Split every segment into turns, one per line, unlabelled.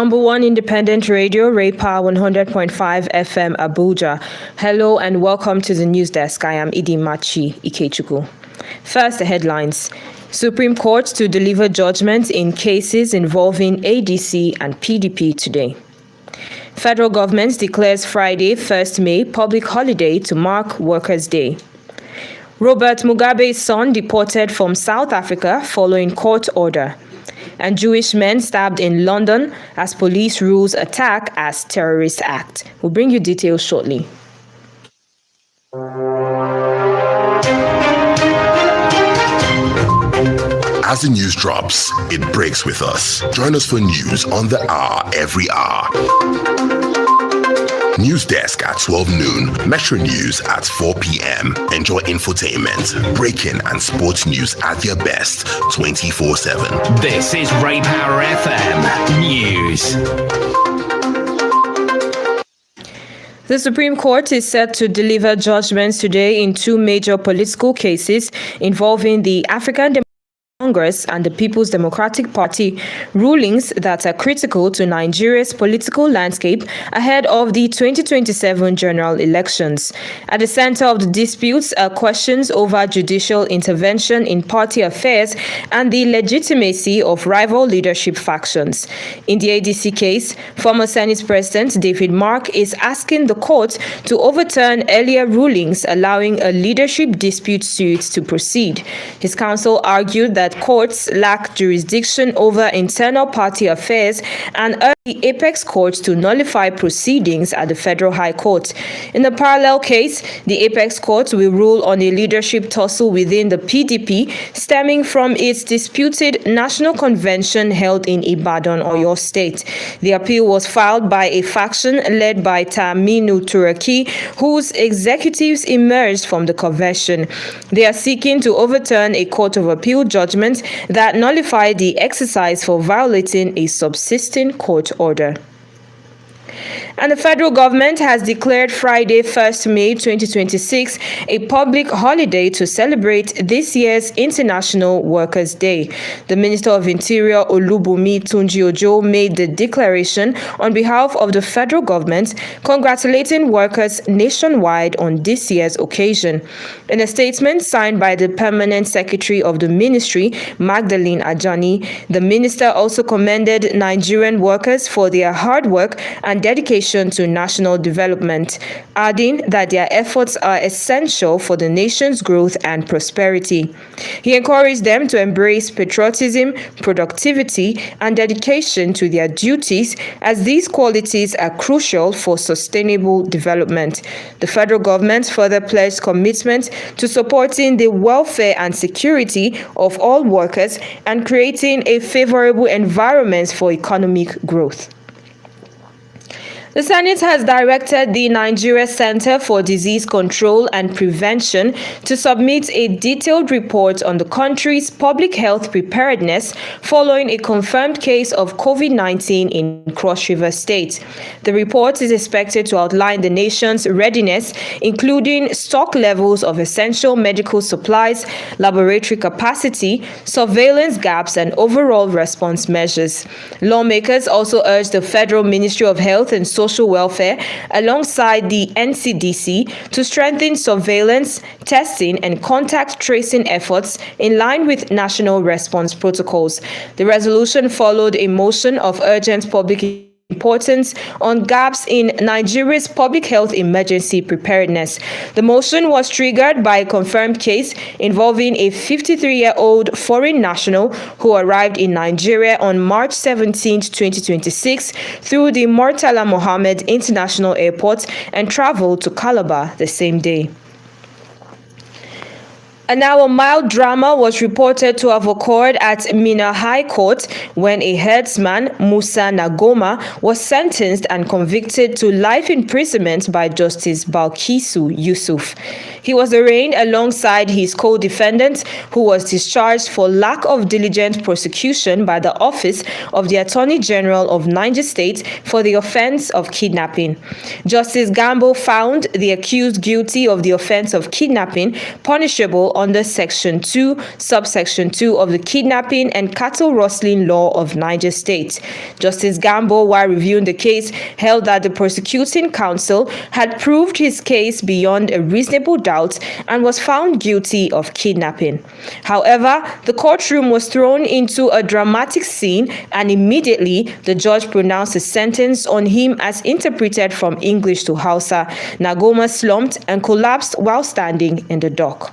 number one independent radio, Power 100.5 FM Abuja. Hello and welcome to the Newsdesk. I am Idi Machi Ikechukwu. First, the headlines. Supreme Court to deliver judgments in cases involving ADC and PDP today. Federal government declares Friday, 1st May, public holiday to mark Workers' Day. Robert Mugabe's son deported from South Africa following court order. And Jewish men stabbed in London as police rules attack as terrorist act. We'll bring you details shortly.
As the news drops, it breaks with us. Join us for news on the hour every hour. Newsdesk at 12 noon, Metro News at 4 p.m. Enjoy infotainment, breaking and sports news at their best 24/7.
This is Power FM News.
The Supreme Court is set to deliver judgments today in two major political cases involving the African Congress and the People's Democratic Party, rulings that are critical to Nigeria's political landscape ahead of the 2027 general elections. At the center of the disputes are questions over judicial intervention in party affairs and the legitimacy of rival leadership factions. In the ADC case, former Senate President David Mark is asking the court to overturn earlier rulings allowing a leadership dispute suit to proceed. His counsel argued that courts lack jurisdiction over internal party affairs and urged the apex court to nullify proceedings at the Federal High Court. In a parallel case, the apex court will rule on a leadership tussle within the PDP stemming from its disputed national convention held in Ibadan, Oyo State. The appeal was filed by a faction led by Taminu Turaki, whose executives emerged from the convention. They are seeking to overturn a court of appeal judgment that nullified the exercise for violating a subsisting court order. And the federal government has declared Friday, 1st May 2026, a public holiday to celebrate this year's International Workers' Day. The Minister of Interior, Olubunmi Tunji-Ojo, made the declaration on behalf of the federal government, congratulating workers nationwide on this year's occasion. In a statement signed by the Permanent Secretary of the Ministry, Magdalene Ajani, the minister also commended Nigerian workers for their hard work and dedication to national development, adding that their efforts are essential for the nation's growth and prosperity. He encouraged them to embrace patriotism, productivity, and dedication to their duties, as these qualities are crucial for sustainable development. The federal government further pledged commitment to supporting the welfare and security of all workers and creating a favorable environment for economic growth. The Senate has directed the Nigeria Center for Disease Control and Prevention to submit a detailed report on the country's public health preparedness following a confirmed case of COVID-19 in Cross River State. The report is expected to outline the nation's readiness, including stock levels of essential medical supplies, laboratory capacity, surveillance gaps, and overall response measures. Lawmakers also urged the Federal Ministry of Health and Social Welfare, alongside the NCDC, to strengthen surveillance, testing, and contact tracing efforts in line with national response protocols. The resolution followed a motion of urgent public importance on gaps in Nigeria's public health emergency preparedness. The motion was triggered by a confirmed case involving a 53-year-old foreign national who arrived in Nigeria on March 17, 2026 through the Murtala Mohammed International Airport and traveled to Calabar the same day. And now a mild drama was reported to have occurred at Minna High Court when a herdsman, Musa Nagoma, was sentenced and convicted to life imprisonment by Justice Balkisu Yusuf. He was arraigned alongside his co-defendant, who was discharged for lack of diligent prosecution by the Office of the Attorney General of Niger State for the offense of kidnapping. Justice Gambo found the accused guilty of the offense of kidnapping, punishable under Section 2, subsection 2 of the Kidnapping and Cattle Rustling Law of Niger State. Justice Gambo, while reviewing the case, held that the prosecuting counsel had proved his case beyond a reasonable doubt and was found guilty of kidnapping. However, the courtroom was thrown into a dramatic scene, and immediately the judge pronounced a sentence on him as interpreted from English to Hausa. Nagoma slumped and collapsed while standing in the dock.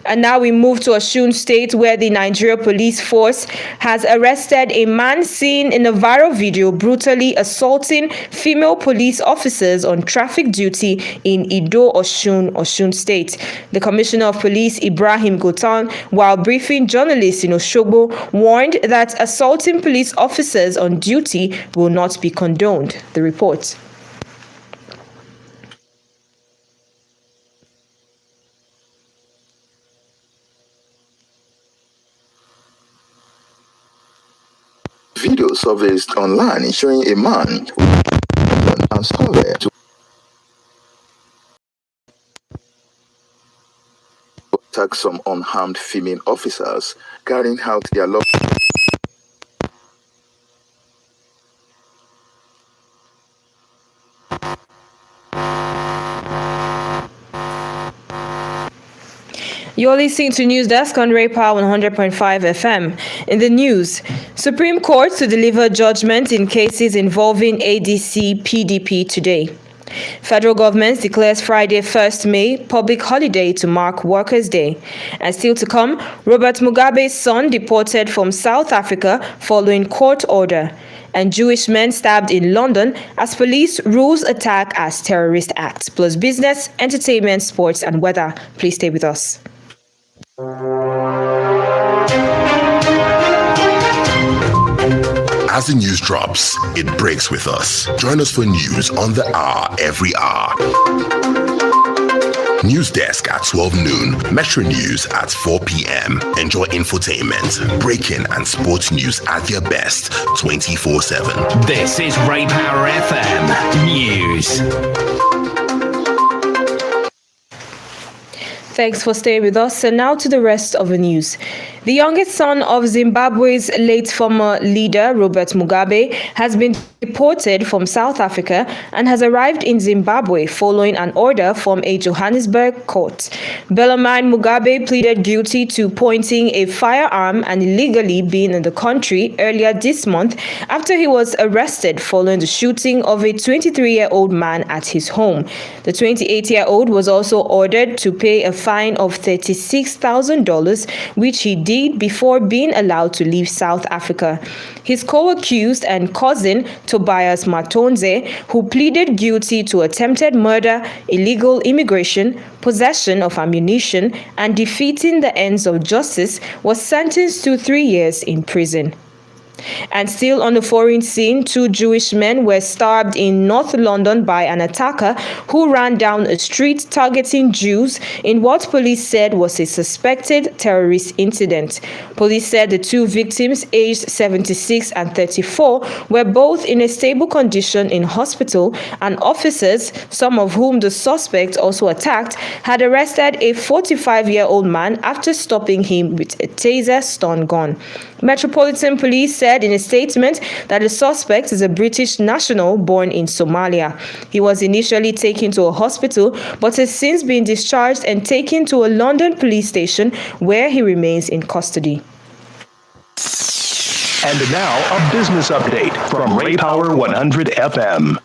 And now we move to Osun State, where the Nigeria Police Force has arrested a man seen in a viral video brutally assaulting female police officers on traffic duty in Ido, Osun State. The Commissioner of Police, Ibrahim Gotan, while briefing journalists in Osogbo, warned that assaulting police officers on duty will not be condoned. The report.
Video surfaced online showing a man and survey to attack some unarmed female officers carrying out their law.
You're listening to Newsdesk on Ray Power 100.5 FM. In the news, Supreme Court to deliver judgment in cases involving ADC PDP today. Federal government declares Friday 1st May public holiday to mark Workers' Day. And still to come, Robert Mugabe's son deported from South Africa following court order. And Jewish men stabbed in London as police rules attack as terrorist acts. Plus business, entertainment, sports, and weather. Please stay with us.
As the news drops, it breaks with us. Join us for news on the hour every hour. Newsdesk at 12 noon, Metro News at 4 p.m. Enjoy infotainment, breaking and sports news at their best 24/7.
This is Ray Power FM News.
Thanks for staying with us. And now to the rest of the news. The youngest son of Zimbabwe's late former leader, Robert Mugabe, has been deported from South Africa and has arrived in Zimbabwe following an order from a Johannesburg court. Bellarmine Mugabe pleaded guilty to pointing a firearm and illegally being in the country earlier this month after he was arrested following the shooting of a 23-year-old man at his home. The 28-year-old was also ordered to pay a fine of $36,000, which he did before being allowed to leave South Africa. His co-accused and cousin, Tobias Matonze, who pleaded guilty to attempted murder, illegal immigration, possession of ammunition, and defeating the ends of justice, was sentenced to 3 years in prison. And still on the foreign scene, 2 Jewish men were stabbed in North London by an attacker who ran down a street targeting Jews in what police said was a suspected terrorist incident. Police said the 2 victims, aged 76 and 34, were both in a stable condition in hospital, and officers, some of whom the suspect also attacked, had arrested a 45-year-old man after stopping him with a taser stun gun. Metropolitan Police said in a statement that the suspect is a British national born in Somalia. He was initially taken to a hospital but has since been discharged and taken to a London police station where he remains in custody.
And now a business update from Ray Power 100 FM.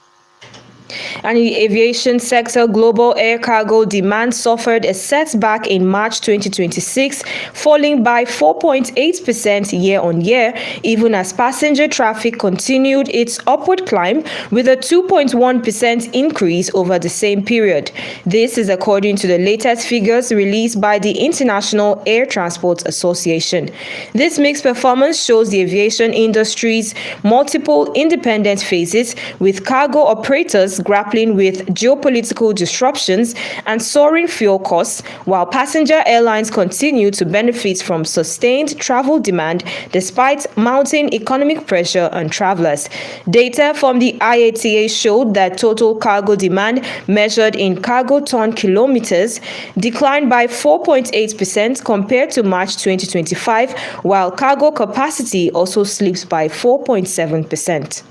And in the aviation sector, global air cargo demand suffered a setback in March 2026, falling by 4.8% year-on-year, even as passenger traffic continued its upward climb with a 2.1% increase over the same period. This is according to the latest figures released by the International Air Transport Association. This mixed performance shows the aviation industry's multiple independent phases, with cargo operators grappling grappling with geopolitical disruptions and soaring fuel costs, while passenger airlines continue to benefit from sustained travel demand despite mounting economic pressure on travelers. Data from the IATA showed that total cargo demand measured in cargo ton kilometers declined by 4.8% compared to March 2025, while cargo capacity also slipped by 4.7%.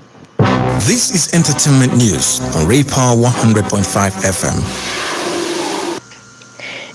This is entertainment news on Ray Power 100.5 FM.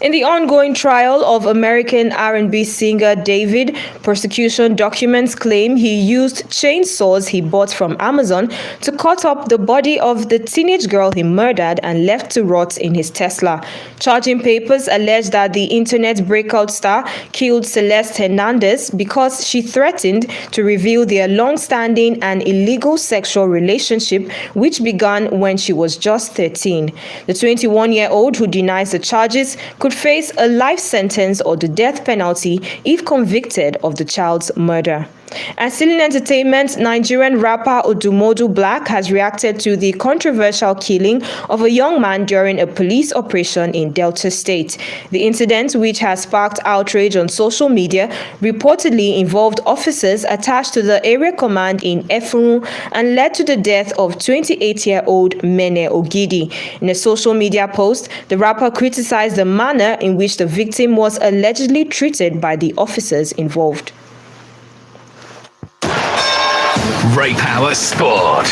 In the ongoing trial of American R&B singer David, prosecution documents claim he used chainsaws he bought from Amazon to cut up the body of the teenage girl he murdered and left to rot in his Tesla. Charging papers allege that the internet breakout star killed Celeste Hernandez because she threatened to reveal their long-standing and illegal sexual relationship, which began when she was just 13. The 21-year-old, who denies the charges, could face a life sentence or the death penalty if convicted of the child's murder. And still in entertainment, Nigerian rapper Odumodu Black has reacted to the controversial killing of a young man during a police operation in Delta State. The incident, which has sparked outrage on social media, reportedly involved officers attached to the area command in Efurun and led to the death of 28-year-old Mene Ogidi. In a social media post, the rapper criticized the manner in which the victim was allegedly treated by the officers involved.
Ray Power Sport.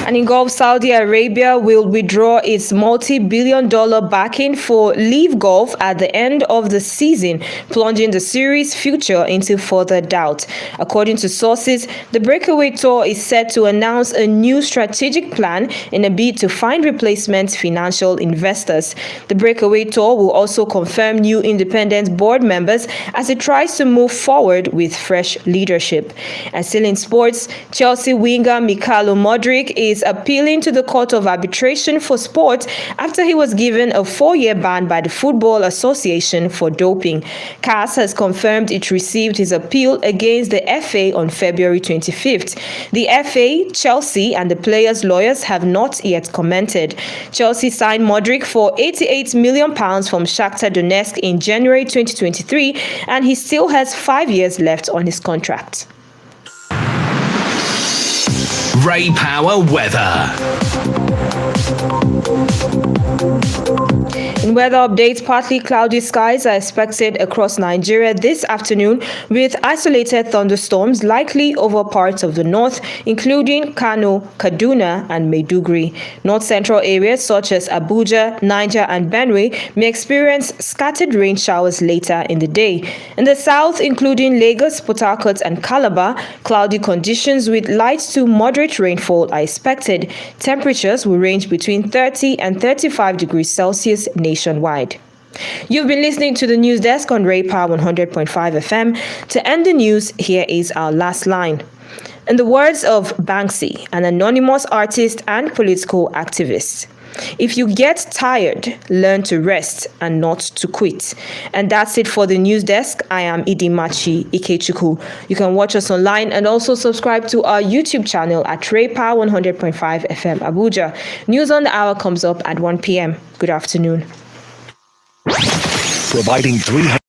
And in golf, Saudi Arabia will withdraw its multi-billion-dollar backing for Live Golf at the end of the season, plunging the series' future into further doubt. According to sources, the Breakaway Tour is set to announce a new strategic plan in a bid to find replacement financial investors. The Breakaway Tour will also confirm new independent board members as it tries to move forward with fresh leadership. And still in sports, Chelsea winger Mikhailo Modric is appealing to the Court of Arbitration for Sport after he was given a 4-year ban by the Football Association for doping. CAS has confirmed it received his appeal against the FA on February 25th. The FA, Chelsea, and the players' lawyers have not yet commented. Chelsea signed Modric for £88 million from Shakhtar Donetsk in January 2023, and he still has 5 years left on his contract.
Ray Power Weather.
In weather updates, partly cloudy skies are expected across Nigeria this afternoon with isolated thunderstorms likely over parts of the north, including Kano, Kaduna, and Maiduguri. North-central areas such as Abuja, Niger, and Benue may experience scattered rain showers later in the day. In the south, including Lagos, Port Harcourt, and Calabar, cloudy conditions with light to moderate rainfall are expected. Temperatures will range between 30 and 35 degrees Celsius nationwide. You've been listening to the news desk on Ray Power 100.5 FM. To end the news, here is our last line. In the words of Banksy, an anonymous artist and political activist, if you get tired, learn to rest and not to quit. And that's it for the news desk. I am Idimachi Ikechukwu. You can watch us online and also subscribe to our YouTube channel at Ray Power 100.5 FM Abuja. News on the hour comes up at 1 p.m. Good afternoon.
Providing 300